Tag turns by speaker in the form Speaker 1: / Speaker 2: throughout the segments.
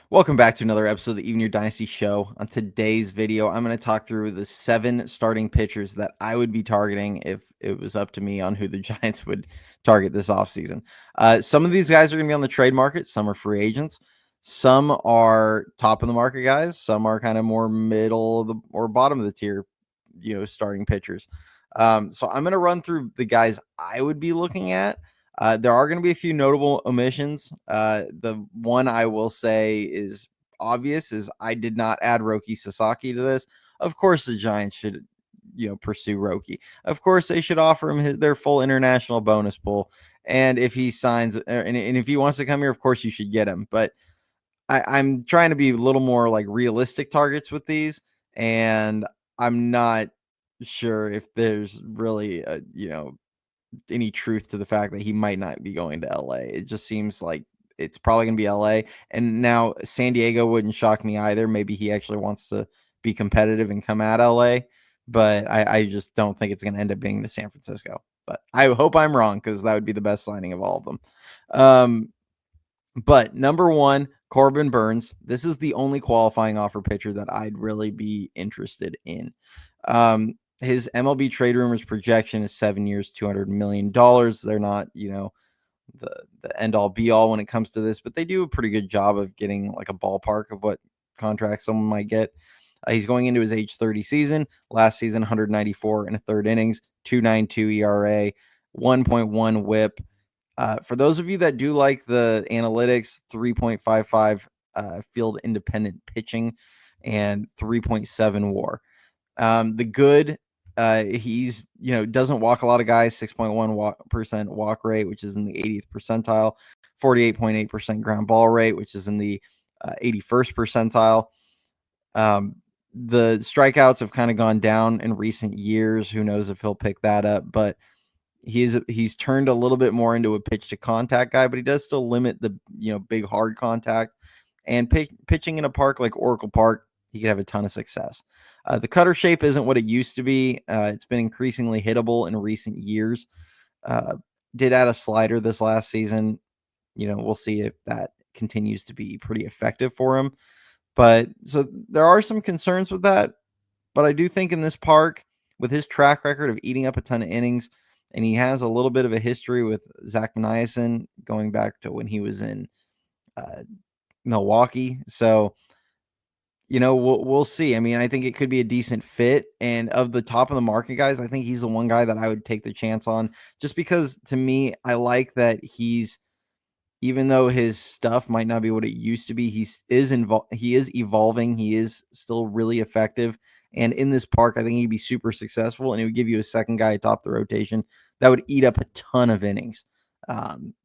Speaker 1: Welcome back to another episode of the Even Your Dynasty Show. On today's video, I'm going to talk through the 7 starting pitchers that I would be targeting if it was up to me on who the Giants would target this offseason. Some of these guys are going to be on the trade market. Some are free agents. Some are top of the market guys. Some are kind of more middle of the, or bottom of the tier, starting pitchers. So I'm going to run through the guys I would be looking at. There are going to be a few notable omissions. The one I will say is obvious is I did not add Roki Sasaki to this. Of course, the Giants should, pursue Roki. Of course, they should offer him their full international bonus pool. And if he signs, and if he wants to come here, of course, you should get him. But I'm trying to be a little more like realistic targets with these. And I'm not sure if there's really, any truth to the fact that he might not be going to LA. It just seems like it's probably going to be LA. And now San Diego wouldn't shock me either. Maybe he actually wants to be competitive and come at LA, but I just don't think it's going to end up being to San Francisco. But I hope I'm wrong because that would be the best signing of all of them. But number one, Corbin Burnes. This is the only qualifying offer pitcher that I'd really be interested in. His MLB trade rumors projection is 7 years, $200 million. They're not, the end all be all when it comes to this, but they do a pretty good job of getting like a ballpark of what contract someone might get. He's going into his age 30 season. Last season, 194 and a third innings, 2.92 ERA, 1.1 WHIP. For those of you that do like the analytics, 3.55 field independent pitching and 3.7 WAR. The good, he's doesn't walk a lot of guys. 6.1% walk rate, which is in the 80th percentile. 48.8% ground ball rate, which is in the 81st percentile. The strikeouts have kind of gone down in recent years. Who knows if he'll pick that up, but he's turned a little bit more into a pitch to contact guy, but he does still limit the big hard contact. And pitching in a park like Oracle Park, he could have a ton of success. The cutter shape isn't what it used to be. It's been increasingly hittable in recent years. Did add a slider this last season. We'll see if that continues to be pretty effective for him. But so there are some concerns with that. But I do think in this park, with his track record of eating up a ton of innings, and he has a little bit of a history with Zach Meniason going back to when he was in Milwaukee. So, we'll see. I mean, I think it could be a decent fit. And of the top of the market guys, I think he's the one guy that I would take the chance on, just because to me, I like that even though his stuff might not be what it used to be, he is evolving. He is still really effective. And in this park, I think he'd be super successful, and it would give you a second guy atop the rotation that would eat up a ton of innings.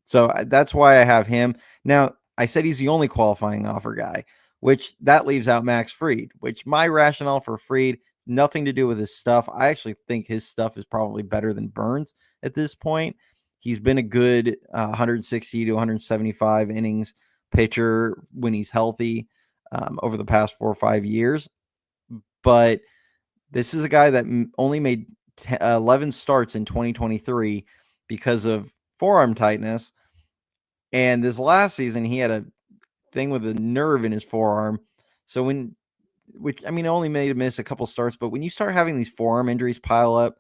Speaker 1: So that's why I have him. Now, I said he's the only qualifying offer guy, which that leaves out Max Fried, which my rationale for Fried, nothing to do with his stuff. I actually think his stuff is probably better than Burnes at this point. He's been a good 160 to 175 innings pitcher when he's healthy over the past 4 or 5 years. But this is a guy that only made 11 starts in 2023 because of forearm tightness. And this last season, he had a thing with a nerve in his forearm. So only made him miss a couple starts. But when you start having these forearm injuries pile up,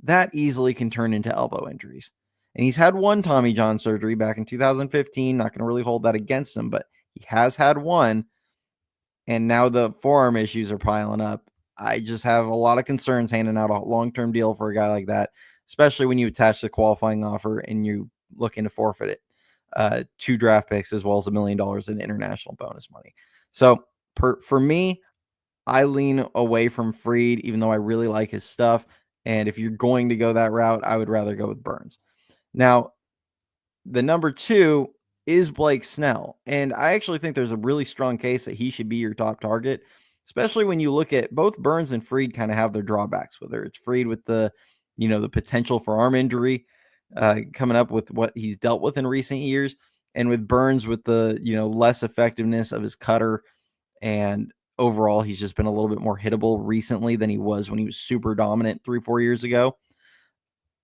Speaker 1: that easily can turn into elbow injuries. And he's had one Tommy John surgery back in 2015. Not going to really hold that against him, but he has had one. And now the forearm issues are piling up. I just have a lot of concerns handing out a long-term deal for a guy like that, especially when you attach the qualifying offer and you looking to forfeit it. 2 draft picks as well as $1 million in international bonus money. So for me, I lean away from Fried, even though I really like his stuff. And if you're going to go that route, I would rather go with Burnes. Now, the number 2 is Blake Snell. And I actually think there's a really strong case that he should be your top target, especially when you look at both Burnes and Fried kind of have their drawbacks, whether it's Fried with the potential for arm injury coming up with what he's dealt with in recent years, and with Burnes with the, less effectiveness of his cutter. And overall, he's just been a little bit more hittable recently than he was when he was super dominant 3-4 years ago.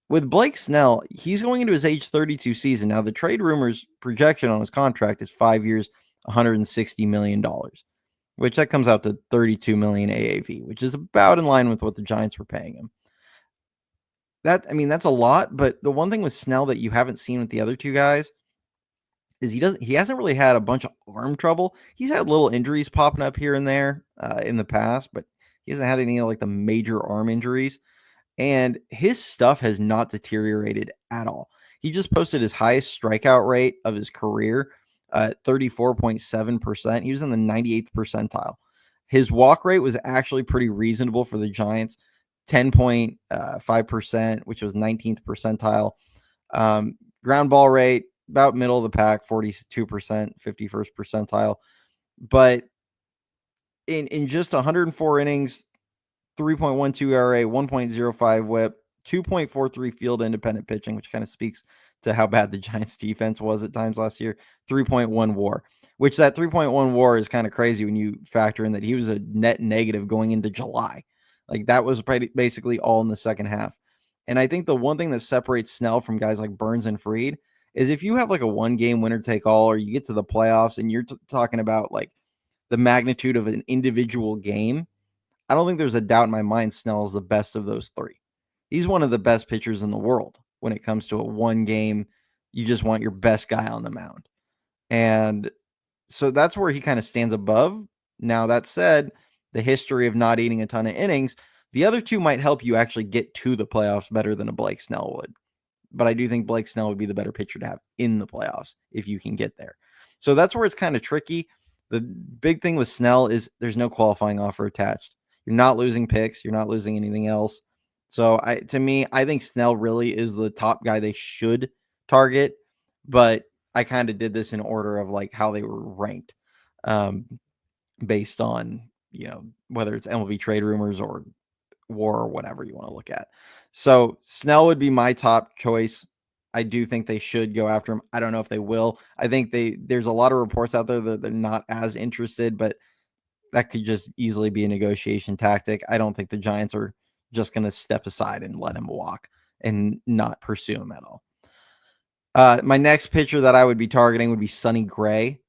Speaker 1: With Blake Snell, he's going into his age 32 season. Now, the trade rumors projection on his contract is 5 years, $160 million, which that comes out to 32 million AAV, which is about in line with what the Giants were paying him. That's a lot, but the one thing with Snell that you haven't seen with the other two guys is he hasn't really had a bunch of arm trouble. He's had little injuries popping up here and there in the past, but he hasn't had any like the major arm injuries. And his stuff has not deteriorated at all. He just posted his highest strikeout rate of his career at 34.7%. He was in the 98th percentile. His walk rate was actually pretty reasonable for the Giants, 10.5%, which was 19th percentile. Ground ball rate, about middle of the pack, 42%, 51st percentile. But in just 104 innings, 3.12 ERA, 1.05 whip, 2.43 field independent pitching, which kind of speaks to how bad the Giants defense was at times last year, 3.1 WAR, which that 3.1 WAR is kind of crazy when you factor in that he was a net negative going into July. Like that was basically all in the second half. And I think the one thing that separates Snell from guys like Burnes and Fried is if you have like a one game winner take all, or you get to the playoffs and you're talking about like the magnitude of an individual game, I don't think there's a doubt in my mind Snell is the best of those three. He's one of the best pitchers in the world when it comes to a one game. You just want your best guy on the mound. And so that's where he kind of stands above. Now, that said, the history of not eating a ton of innings, the other two might help you actually get to the playoffs better than a Blake Snell would. But I do think Blake Snell would be the better pitcher to have in the playoffs if you can get there. So that's where it's kind of tricky. The big thing with Snell is there's no qualifying offer attached. You're not losing picks. You're not losing anything else. So to me, I think Snell really is the top guy they should target. But I kind of did this in order of like how they were ranked, based on, whether it's MLB trade rumors or WAR or whatever you want to look at. So Snell would be my top choice. I do think they should go after him. I don't know if they will. I think there's a lot of reports out there that they're not as interested, but that could just easily be a negotiation tactic. I don't think the Giants are just going to step aside and let him walk and not pursue him at all. My next pitcher that I would be targeting would be Sonny Gray.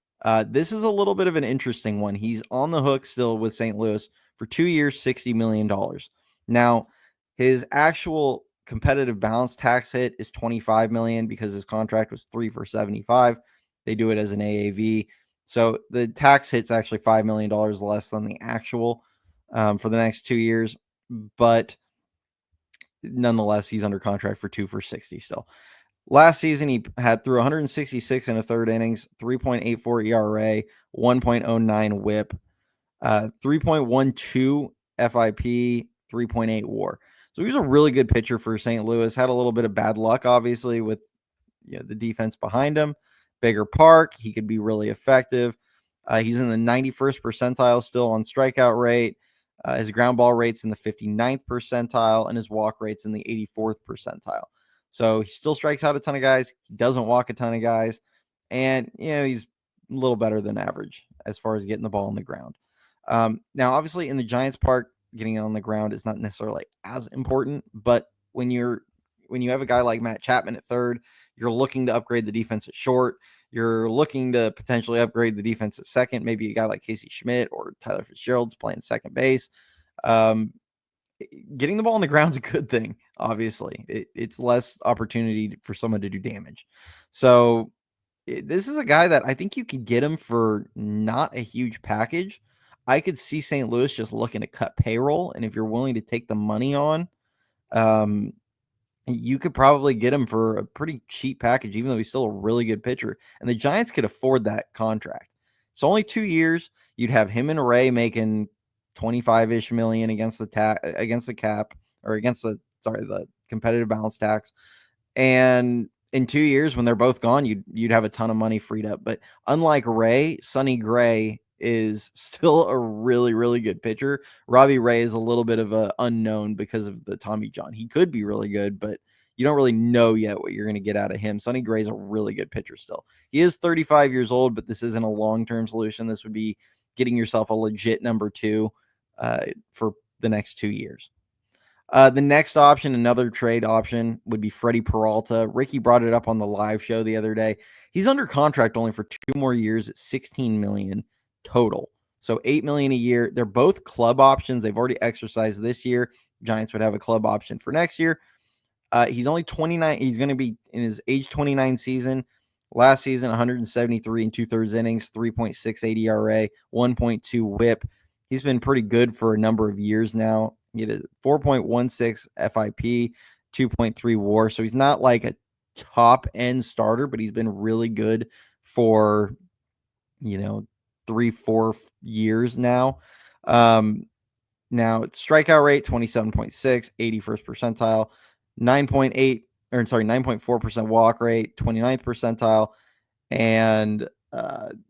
Speaker 1: This is a little bit of an interesting one. He's on the hook still with St. Louis for 2 years, $60 million. Now, his actual competitive balance tax hit is $25 million because his contract was 3 for 75. They do it as an AAV. So the tax hit's actually $5 million less than the actual for the next 2 years. But nonetheless, he's under contract for 2 for 60 still. Last season, he had through 166 and a third innings, 3.84 ERA, 1.09 WHIP, 3.12 FIP, 3.8 WAR. So he was a really good pitcher for St. Louis. Had a little bit of bad luck, obviously, with the defense behind him. Bigger park, he could be really effective. He's in the 91st percentile still on strikeout rate. His ground ball rate's in the 59th percentile, and his walk rate's in the 84th percentile. So he still strikes out a ton of guys. He doesn't walk a ton of guys. And, he's a little better than average as far as getting the ball on the ground. Now, obviously, in the Giants park, getting on the ground is not necessarily as important. But when you have a guy like Matt Chapman at third, you're looking to upgrade the defense at short. You're looking to potentially upgrade the defense at second. Maybe a guy like Casey Schmidt or Tyler Fitzgerald's playing second base. Getting the ball on the ground is a good thing. Obviously, it's less opportunity for someone to do damage. So this is a guy that I think you could get him for not a huge package. I could see St. Louis just looking to cut payroll, and if you're willing to take the money on, you could probably get him for a pretty cheap package, even though he's still a really good pitcher. And the Giants could afford that contract. It's only 2 years. You'd have him and Ray making 25-ish million against the cap, or against the competitive balance tax. And in 2 years, when they're both gone, you'd have a ton of money freed up. But unlike Ray, Sonny Gray is still a really, really good pitcher. Robbie Ray is a little bit of an unknown because of the Tommy John. He could be really good, but you don't really know yet what you're going to get out of him. Sonny Gray is a really good pitcher still. He is 35 years old, but this isn't a long-term solution. This would be getting yourself a legit number two for the next 2 years. The next option, another trade option, would be Freddy Peralta. Ricky brought it up on the live show the other day. He's under contract only for 2 more years at $16 million total. So $8 million a year. They're both club options. They've already exercised this year. Giants would have a club option for next year. He's only 29. He's going to be in his age 29 season. Last season, 173 and 2/3 innings, 3.68 ERA, 1.2 WHIP. He's been pretty good for a number of years now. He had a 4.16 FIP, 2.3 WAR. So he's not like a top end starter, but he's been really good for 3-4 years now. Now strikeout rate 27.6, 81st percentile, 9.4% walk rate, 29th percentile, and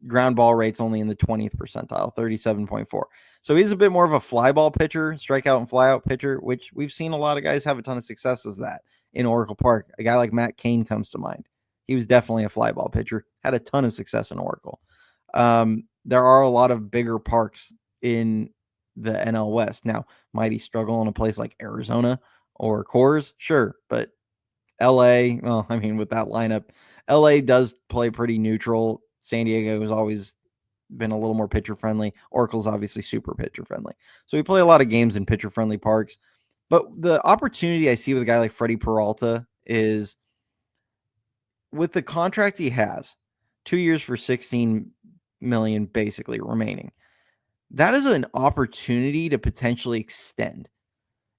Speaker 1: ground ball rate's only in the 20th percentile, 37.4. So he's a bit more of a fly ball pitcher, strikeout and flyout pitcher, which we've seen a lot of guys have a ton of success as that in Oracle Park. A guy like Matt Cain comes to mind. He was definitely a fly ball pitcher, had a ton of success in Oracle. There are a lot of bigger parks in the NL West. Now, might he struggle in a place like Arizona or Coors? Sure, but LA, well, I mean, with that lineup, LA does play pretty neutral. San Diego has always been a little more pitcher friendly. Oracle's obviously super pitcher friendly. So we play a lot of games in pitcher friendly parks. But the opportunity I see with a guy like Freddy Peralta is with the contract he has, 2 years for 16 million basically remaining. That is an opportunity to potentially extend.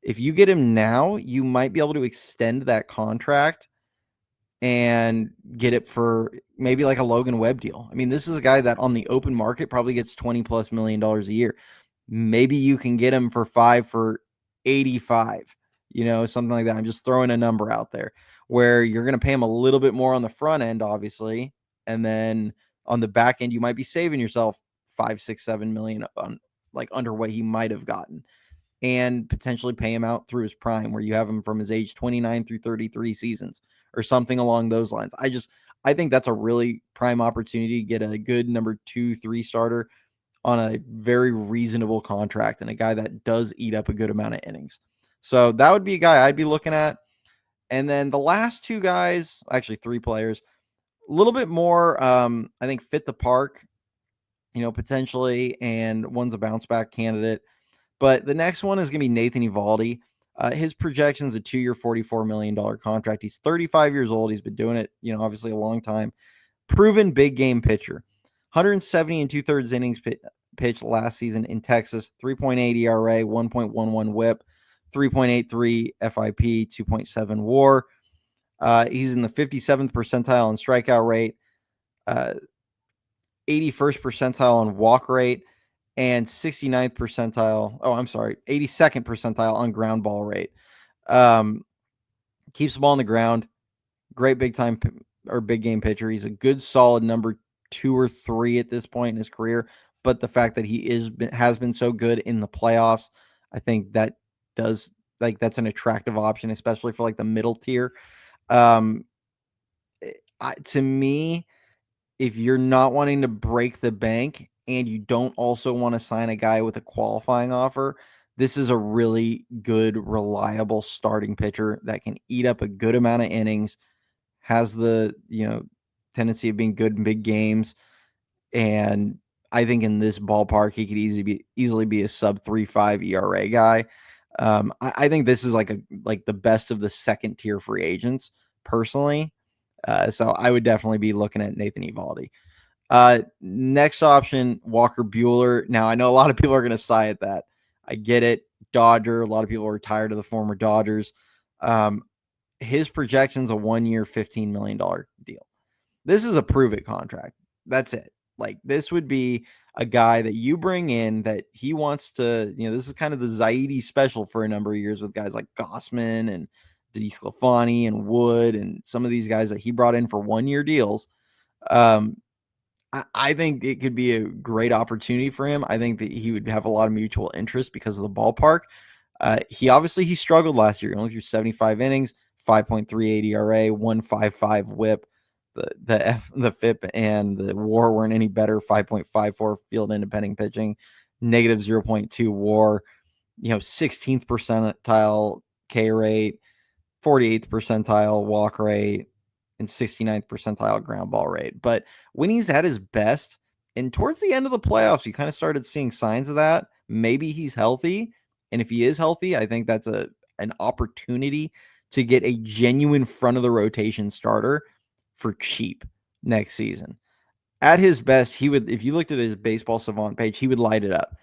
Speaker 1: If you get him now, you might be able to extend that contract and get it for maybe like a Logan Webb deal. I mean, this is a guy that on the open market probably gets $20+ million a year. Maybe you can get him for 5 for 85, something like that. I'm just throwing a number out there where you're going to pay him a little bit more on the front end, obviously. And then on the back end, you might be saving yourself 5, 6, 7 million on like under what he might have gotten, and potentially pay him out through his prime where you have him from his age 29 through 33 seasons or something along those lines. I think that's a really prime opportunity to get a good number 2, 3 starter on a very reasonable contract and a guy that does eat up a good amount of innings. So that would be a guy I'd be looking at. And then the last 2 guys, actually 3 players, a little bit more, I think fit the park, potentially, and one's a bounce back candidate. But the next one is going to be Nathan Eovaldi. His projection's a 2-year, $44 million contract. He's 35 years old. He's been doing it, obviously a long time. Proven big game pitcher. 170 and 2/3 innings pitched last season in Texas. 3.8 ERA, 1.11 WHIP, 3.83 FIP, 2.7 WAR. He's in the 57th percentile in strikeout rate, 81st percentile on walk rate, and 82nd percentile on ground ball rate. Keeps the ball on the ground. Great big game pitcher. He's a good solid number 2 or 3 at this point in his career. But the fact that he has been so good in the playoffs, I think that that's an attractive option, especially for like the middle tier. To me, if you're not wanting to break the bank and you don't also want to sign a guy with a qualifying offer, this is a really good, reliable starting pitcher that can eat up a good amount of innings, has the, tendency of being good in big games. And I think in this ballpark, he could easily be a sub 3.5 ERA guy. I think this is like the best of the second tier free agents personally. So I would definitely be looking at Nathan Eovaldi. Next option, Walker Buehler. Now, I know a lot of people are going to sigh at that. I get it. Dodger. A lot of people are tired of the former Dodgers. His projection's a 1-year, $15 million deal. This is a prove it contract. That's it. Like, this would be a guy that you bring in that he wants to, this is kind of the Zaidi special for a number of years with guys like Gossman and DeSclafani and Wood and some of these guys that he brought in for 1-year deals. I think it could be a great opportunity for him. I think that he would have a lot of mutual interest because of the ballpark. He struggled last year. He only threw 75 innings, 5.38 ERA, 1.55 WHIP. The FIP and the WAR weren't any better. 5.54 field independent pitching, negative 0.2 WAR. 16th percentile K rate, 48th percentile walk rate, and 69th percentile ground ball rate. But when he's at his best, and towards the end of the playoffs, you kind of started seeing signs of that. Maybe he's healthy. And if he is healthy, I think that's an opportunity to get a genuine front of the rotation starter for cheap next season. At his best, he would, if you looked at his baseball savant page, he would light it up.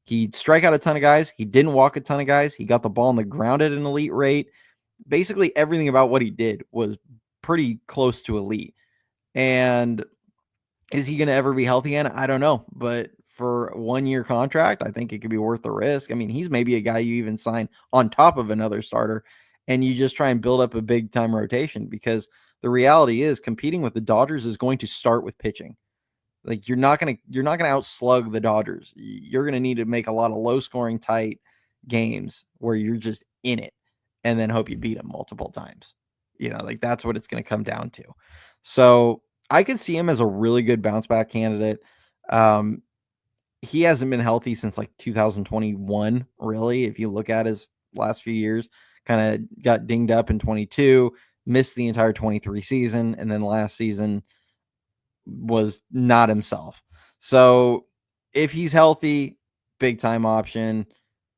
Speaker 1: He'd strike out a ton of guys. He didn't walk a ton of guys. He got the ball on the ground at an elite rate. Basically, everything about what he did was pretty close to elite. And is he going to ever be healthy again? I don't know. But for a 1-year contract, I think it could be worth the risk. I mean, he's maybe a guy you even sign on top of another starter, and you just try and build up a big time rotation, because the reality is competing with the Dodgers is going to start with pitching. Like you're not gonna outslug the Dodgers. You're gonna need to make a lot of low scoring tight games where you're just in it, and then hope you beat them multiple times. Like that's what it's gonna come down to. So I could see him as a really good bounce back candidate. He hasn't been healthy since like 2021, really. If you look at his last few years, kind of got dinged up in 22, missed the entire 23 season, and then last season was not himself. So if he's healthy, big time option.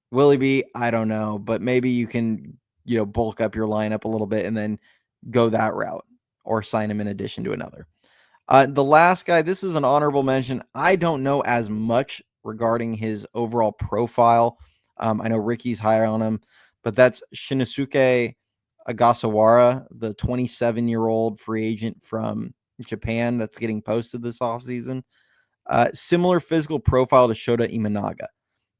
Speaker 1: Will he be? I don't know, but maybe you can, bulk up your lineup a little bit and then go that route or sign him in addition to another. The last guy, this is an honorable mention. I don't know as much regarding his overall profile. I know Ricky's higher on him, but that's Shinosuke Ogasawara, the 27-year-old free agent from Japan that's getting posted this offseason. Similar physical profile to Shota Imanaga.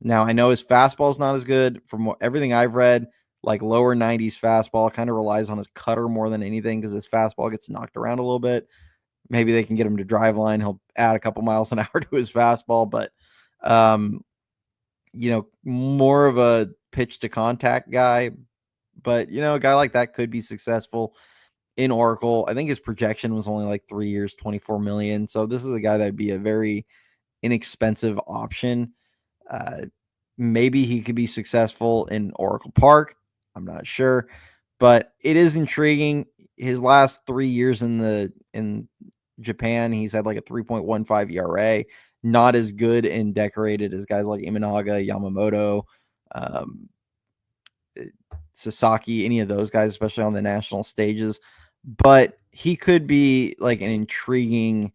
Speaker 1: Now, I know his fastball is not as good. From everything I've read, like lower 90s fastball, kind of relies on his cutter more than anything because his fastball gets knocked around a little bit. Maybe they can get him to drive line. He'll add a couple miles an hour to his fastball, but, more of a pitch to contact guy. But, a guy like that could be successful in Oracle. I think his projection was only like 3 years, 24 million. So this is a guy that'd be a very inexpensive option. Maybe he could be successful in Oracle Park. I'm not sure, but it is intriguing. His last 3 years in Japan, he's had like a 3.15 ERA. Not as good and decorated as guys like Imanaga, Yamamoto, Sasaki, any of those guys, especially on the national stages. But he could be like an intriguing,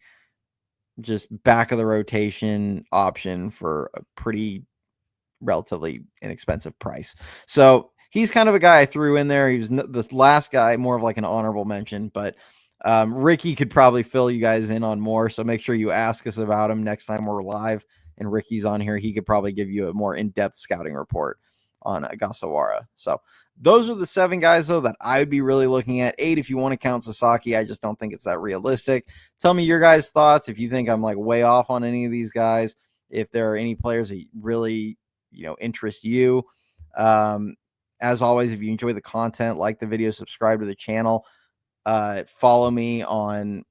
Speaker 1: just back of the rotation option for a pretty relatively inexpensive price. So he's kind of a guy I threw in there. He was this last guy, more of like an honorable mention, but Ricky could probably fill you guys in on more. So make sure you ask us about him next time we're live and Ricky's on here. He could probably give you a more in-depth scouting report on Ogasawara. So those are the 7 guys, though, that I would be really looking at. 8 if you want to count Sasaki. I just don't think it's that realistic. Tell me your guys' thoughts if you think I'm like way off on any of these guys, if there are any players that really, interest you. As always, if you enjoy the content, like the video, subscribe to the channel. Follow me on,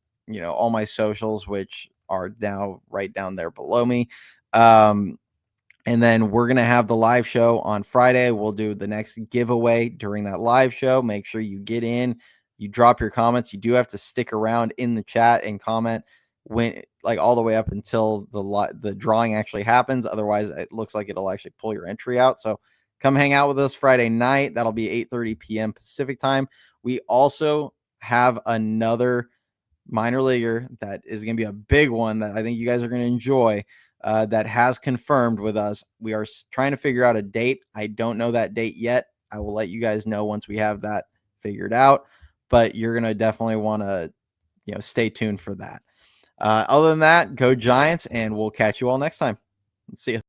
Speaker 1: all my socials, which are now right down there below me. And then we're going to have the live show on Friday. We'll do the next giveaway during that live show. Make sure you get in, you drop your comments. You do have to stick around in the chat and comment when, like, all the way up until the drawing actually happens. Otherwise, it looks like it'll actually pull your entry out. So come hang out with us Friday night. That'll be 8:30 p.m. Pacific time. We also have another minor leaguer that is going to be a big one that I think you guys are going to enjoy. That has confirmed with us. We are trying to figure out a date. I don't know that date yet. I will let you guys know once we have that figured out, but you're going to definitely want to, stay tuned for that. Other than that, go Giants, and we'll catch you all next time. See you.